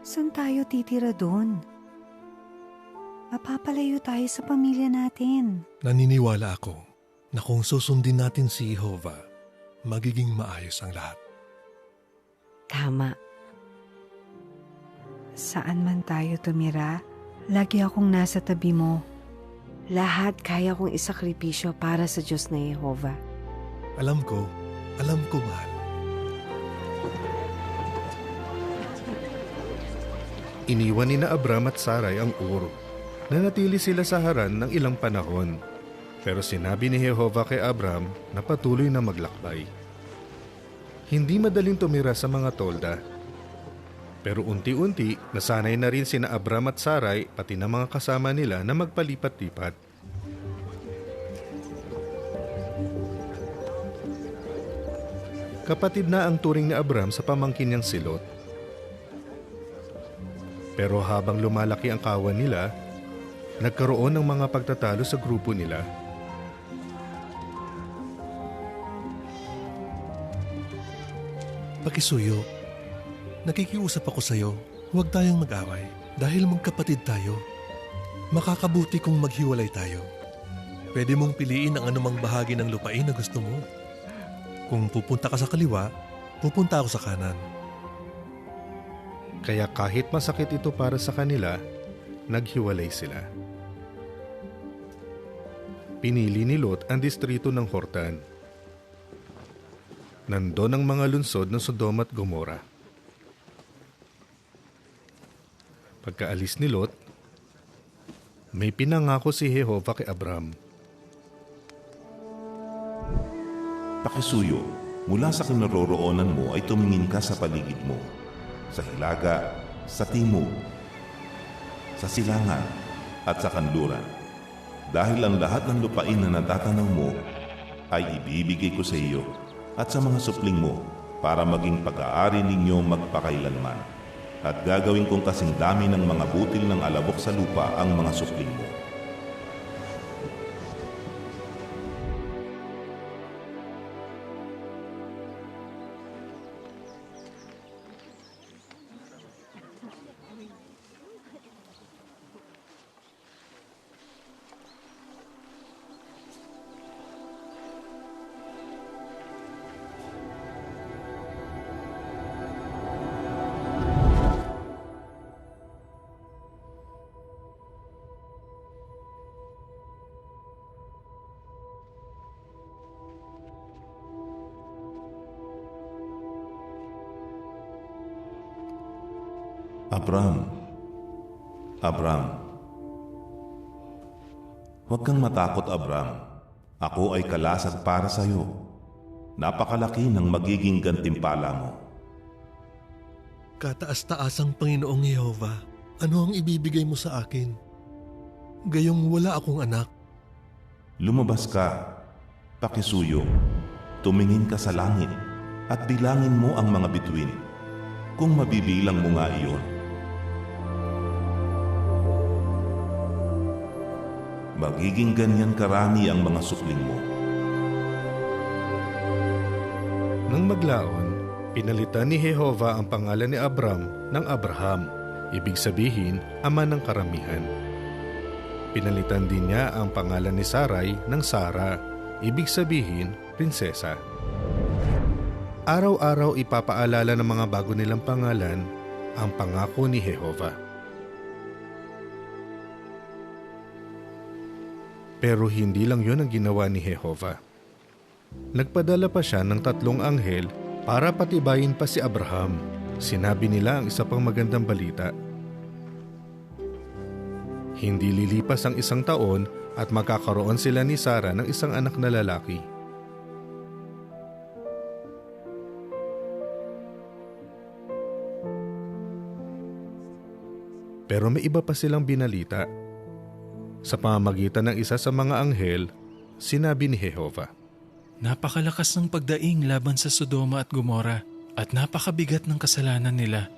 Saan tayo titira doon? Mapapalayo tayo sa pamilya natin. Naniniwala ako na kung susundin natin si Jehovah, magiging maayos ang lahat. Tama. Saan man tayo tumira, lagi akong nasa tabi mo. Lahat kaya kong isakripisyo para sa Diyos na Jehovah. Alam ko, mahal. Iniwan ni na Abram at Sarai ang Ur. Nanatili sila sa Haran ng ilang panahon. Pero sinabi ni Jehovah kay Abram na patuloy na maglakbay. Hindi madaling tumira sa mga tolda. Pero unti-unti, nasanay na rin sina Abram at Sarai pati na mga kasama nila na magpalipat-lipat. Kapatid na ang turing ni Abram sa pamangkin niyang si Lot. Pero habang lumalaki ang kawan nila, nagkaroon ng mga pagtatalo sa grupo nila. Pakisuyo, nakikiusap ako sa iyo, huwag tayong mag-away dahil magkapatid tayo. Makakabuti kung maghiwalay tayo. Pwede mong piliin ang anumang bahagi ng lupain na gusto mo. Kung pupunta ka sa kaliwa, pupunta ako sa kanan. Kaya kahit masakit ito para sa kanila, naghiwalay sila. Pinili ni Lot ang distrito ng Jordan. Nandun ang mga lungsod ng Sodoma at Gomora. Pagkaalis ni Lot, may pinangako si Jehovah kay Abram. Pakisuyo, mula sa kinaroroonan mo ay tumingin ka sa paligid mo. Sa hilaga, sa timog, sa silangan, at sa kanluran. Dahil ang lahat ng lupain na natatanaw mo ay ibibigay ko sa iyo at sa mga supling mo para maging pag-aari ninyo magpakailanman. At gagawin kong kasing dami ng mga butil ng alabok sa lupa ang mga supling mo. Abram. Huwag kang matakot, Abram. Ako ay kalasag para sa iyo. Napakalaki ng magiging gantimpala mo. Kataas-taasang Panginoong Yehova, ano ang ibibigay mo sa akin? Gayong wala akong anak. Lumabas ka, pakisuyo, tumingin ka sa langit, at bilangin mo ang mga bituin, kung mabibilang mo nga iyon. Magiging ganyan karami ang mga supling mo. Nang maglaon, pinalitan ni Jehova ang pangalan ni Abram ng Abraham, ibig sabihin, ama ng karamihan. Pinalitan din niya ang pangalan ni Sarai ng Sara, ibig sabihin, prinsesa. Araw-araw ipapaalala ng mga bago nilang pangalan ang pangako ni Jehova. Pero hindi lang yon ang ginawa ni Jehova. Nagpadala pa siya ng 3 anghel para patibayin pa si Abraham. Sinabi nila ang isa pang magandang balita. Hindi lilipas ang 1 taon at magkakaroon sila ni Sara ng isang anak na lalaki. Pero may iba pa silang binalita. Sa pamamagitan ng isa sa mga anghel, sinabi ni Jehova, napakalakas ng pagdaing laban sa Sodoma at Gomora at napakabigat ng kasalanan nila.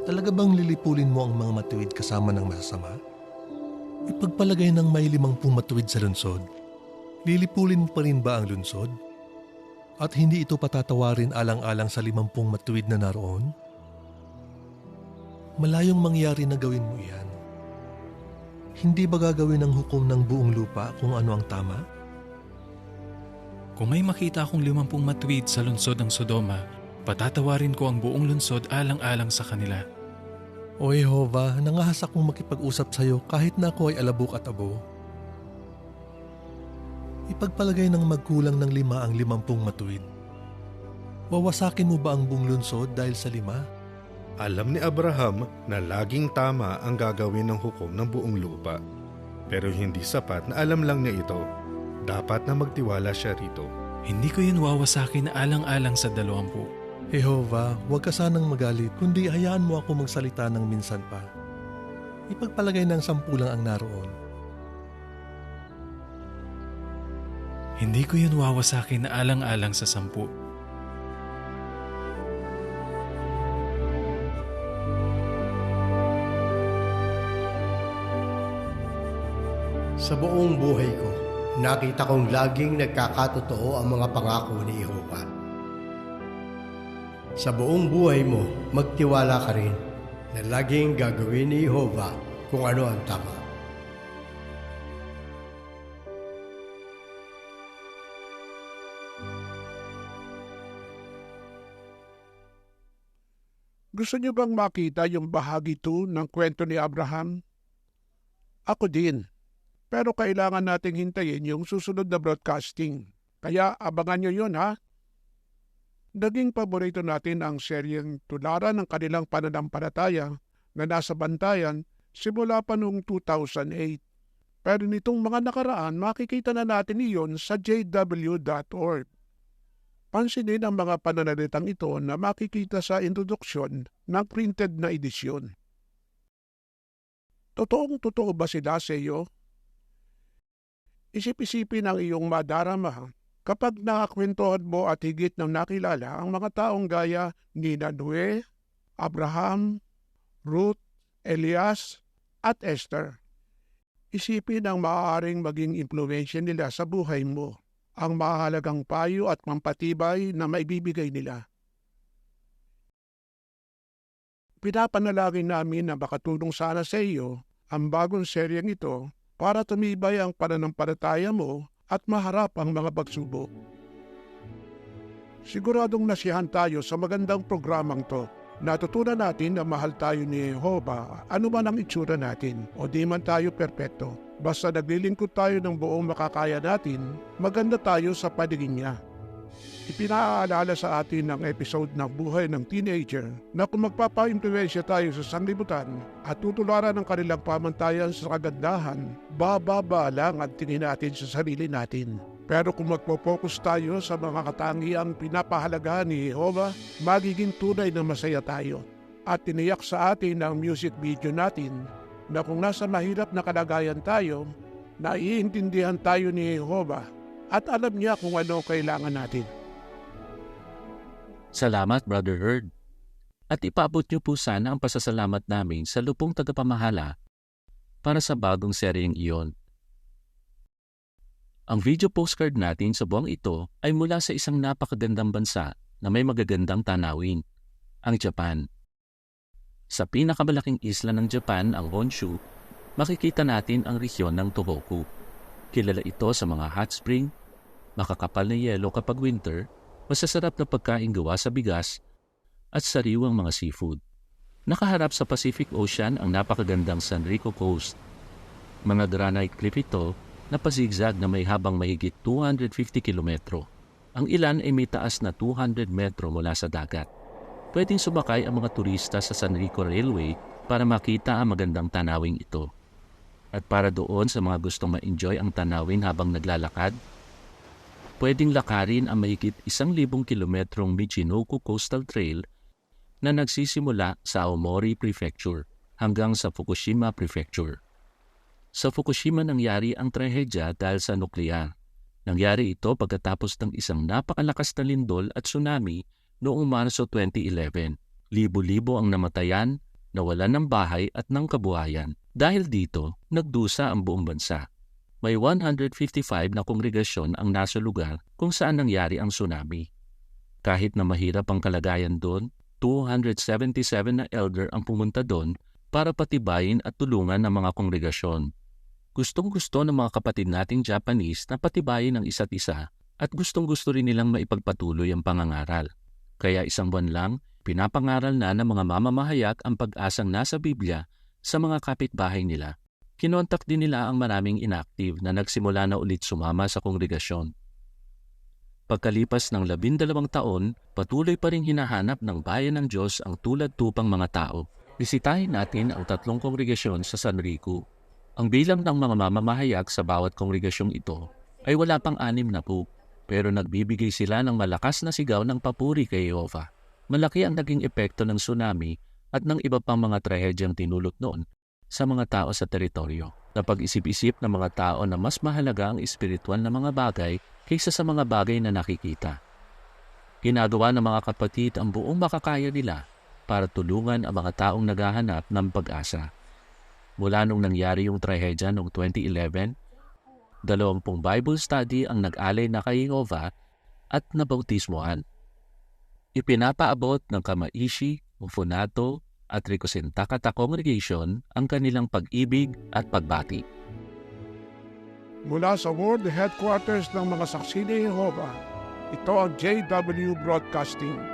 Talaga bang lilipulin mo ang mga matuwid kasama ng masama? Ipagpalagay ng may 50 matuwid sa lungsod. Lilipulin mo pa rin ba ang lungsod? At hindi ito patatawarin alang-alang sa 50 matuwid na naroon? Malayong mangyari na gawin mo iyan. Hindi ba gagawin ng hukom ng buong lupa kung ano ang tama? Kung may makita akong 50 matuwid sa lungsod ng Sodoma, patatawarin ko ang buong lungsod alang-alang sa kanila. O Jehova, nangahas akong makipag-usap sa iyo kahit na ako ay alabok at abo. Ipagpalagay ng magkulang ng 5 ang 50 matuwid. Wawasakin mo ba ang buong lungsod dahil sa 5? Alam ni Abraham na laging tama ang gagawin ng hukom ng buong lupa. Pero hindi sapat na alam lang niya ito. Dapat na magtiwala siya rito. Hindi ko yun wawasakin na alang-alang sa 20. Jehova, huwag ka sanang magalit, kundi hayaan mo ako magsalita ng minsan pa. Ipagpalagay ng 10 lang ang naroon. Hindi ko yun wawasakin na alang-alang sa 10. Sa buong buhay ko, nakita kong laging nagkakatotoo ang mga pangako ni Jehova. Sa buong buhay mo, magtiwala ka rin na laging gagawin ni Jehova kung ano ang tama. Gusto niyo bang makita yung bahagi 2 ng kwento ni Abraham? Ako din. Pero kailangan nating hintayin yung susunod na broadcasting. Kaya abangan nyo yun, ha? Naging paborito natin ang seryeng tularan ng kanilang pananampalataya na nasa bantayan simula pa noong 2008. Pero nitong mga nakaraan, makikita na natin iyon sa jw.org. Pansinin ang mga pananalitang ito na makikita sa introduksyon ng printed na edisyon. Totoong-totoo ba sila sa iyo? Isip-isipin ang iyong madarama kapag nakakwentuhan mo at higit ng nakilala ang mga taong gaya ni Noe, Abraham, Ruth, Elias, at Esther. Isipin ang maaaring maging impluwensya nila sa buhay mo, ang mahalagang payo at pampatibay na maibibigay nila. Pinapanalangin namin na makatulong sana sa iyo ang bagong seryeng ito para tumibay ang pananampalataya mo at maharap ang mga pagsubok. Siguradong nasiyahan tayo sa magandang programang to. Natutunan natin na mahal tayo ni Jehovah, ano man ang itsura natin o di man tayo perpekto. Basta naglilingkod tayo ng buong makakaya natin, maganda tayo sa paningin niya. Ipinaalala sa atin ng episode ng buhay ng teenager na kung magpapa-impluwensya tayo sa sanglibutan at tutularan ng kanilang pamantayan sa kagandahan, bababa lang ang tingin natin sa sarili natin. Pero kung magpo-focus tayo sa mga katangiang pinapahalagahan ni Jehovah, magiging tunay na masaya tayo. At tiniyak sa atin ng music video natin na kung nasa mahirap na kalagayan tayo, naiintindihan tayo ni Jehovah at alam niya kung ano kailangan natin. Salamat, Brother Herd. At ipaabot niyo po sana ang pasasalamat namin sa lupong tagapamahala para sa bagong seryeng iyon. Ang video postcard natin sa buwang ito ay mula sa isang napakagandang bansa na may magagandang tanawin, ang Japan. Sa pinakamalaking isla ng Japan, ang Honshu, makikita natin ang rehiyon ng Tohoku. Kilala ito sa mga hot spring, makakapal na yelo kapag winter, masasarap na pagkain gawa sa bigas, at sariwang mga seafood. Nakaharap sa Pacific Ocean ang napakagandang Sanrico Coast. Mga granite cliff ito na pazigzag na may habang mahigit 250 kilometro. Ang ilan ay may taas na 200 metro mula sa dagat. Pwedeng sumakay ang mga turista sa Sanrico Railway para makita ang magandang tanawing ito. At para doon sa mga gustong ma-enjoy ang tanawin habang naglalakad, pwedeng lakarin ang mahigit 1,000 kilometrong Michinoku Coastal Trail na nagsisimula sa Aomori Prefecture hanggang sa Fukushima Prefecture. Sa Fukushima nangyari ang trahedya dahil sa nuklear. Nangyari ito pagkatapos ng isang napakalakas na lindol at tsunami noong Marso 2011. Libo-libo ang namatayan, nawalan ng bahay at ng kabuhayan. Dahil dito, nagdusa ang buong bansa. May 155 na kongregasyon ang nasa lugar kung saan nangyari ang tsunami. Kahit na mahirap ang kalagayan doon, 277 na elder ang pumunta doon para patibayin at tulungan ng mga kongregasyon. Gustong-gusto ng mga kapatid nating Japanese na patibayin ang isa't isa at gustong-gusto rin nilang maipagpatuloy ang pangangaral. Kaya isang buwan lang, pinapangaral na ng mga mamamahayag ang pag-asang nasa Biblia sa mga kapitbahay nila. Kinontak din nila ang maraming inactive na nagsimula na ulit sumama sa kongregasyon. Pagkalipas ng 12 taon, patuloy pa rin hinahanap ng bayan ng Diyos ang tulad-tupang mga tao. Bisitahin natin ang 3 kongregasyon sa Sanrico. Ang bilang ng mga mamamahayag sa bawat kongregasyong ito ay wala pang 60, pero nagbibigay sila ng malakas na sigaw ng papuri kay Jehovah. Malaki ang naging epekto ng tsunami at ng iba pang mga trahedyang tinulot noon sa mga tao sa teritoryo. Napag-isip-isip ng mga tao na mas mahalaga ang espiritual na mga bagay kaysa sa mga bagay na nakikita. Ginagawa ng mga kapatid ang buong makakaya nila para tulungan ang mga taong naghahanap ng pag-asa. Mula nung nangyari yung trahedya noong 2011, 20 Bible study ang nag-alay na kay Jehovah at nabautismohan. Ipinapaabot ng Kamaishi, Ufunato at Rikosentaka Congregation ang kanilang pag-ibig at pagbati. Mula sa World Headquarters ng mga Saksi ni Jehovah, ito ang JW Broadcasting.